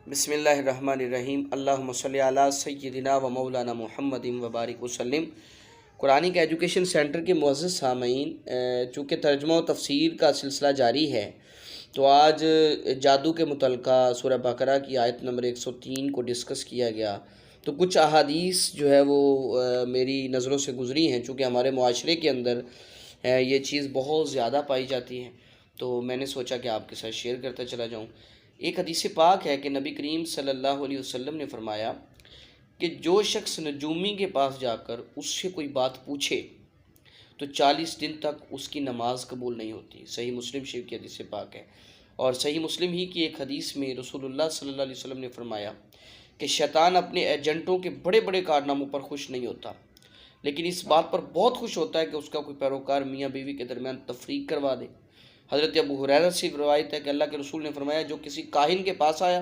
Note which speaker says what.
Speaker 1: بسم اللہ الرحمن الرحیم، اللہم صلی علی سیدنا و مولانا محمد و بارک وسلم۔ قرآن کا ایجوکیشن سینٹر کے معزز سامعین، چونکہ ترجمہ و تفسیر کا سلسلہ جاری ہے تو آج جادو کے متعلقہ سورہ بقرہ کی آیت نمبر 103 کو ڈسکس کیا گیا۔ تو کچھ احادیث جو ہے وہ میری نظروں سے گزری ہیں، چونکہ ہمارے معاشرے کے اندر یہ چیز بہت زیادہ پائی جاتی ہے، تو میں نے سوچا کہ آپ کے ساتھ شیئر کرتا چلا جاؤں۔ ایک حدیث پاک ہے کہ نبی کریم صلی اللہ علیہ وسلم نے فرمایا کہ جو شخص نجومی کے پاس جا کر اس سے کوئی بات پوچھے تو 40 دن تک اس کی نماز قبول نہیں ہوتی۔ صحیح مسلم شریف کی حدیث پاک ہے، اور صحیح مسلم ہی کی ایک حدیث میں رسول اللہ صلی اللہ علیہ وسلم نے فرمایا کہ شیطان اپنے ایجنٹوں کے بڑے بڑے کارناموں پر خوش نہیں ہوتا، لیکن اس بات پر بہت خوش ہوتا ہے کہ اس کا کوئی پیروکار میاں بیوی کے درمیان تفریق کروا دے۔ حضرت ابو ہریرہ سے روایت ہے کہ اللہ کے رسول نے فرمایا جو کسی کاہن کے پاس آیا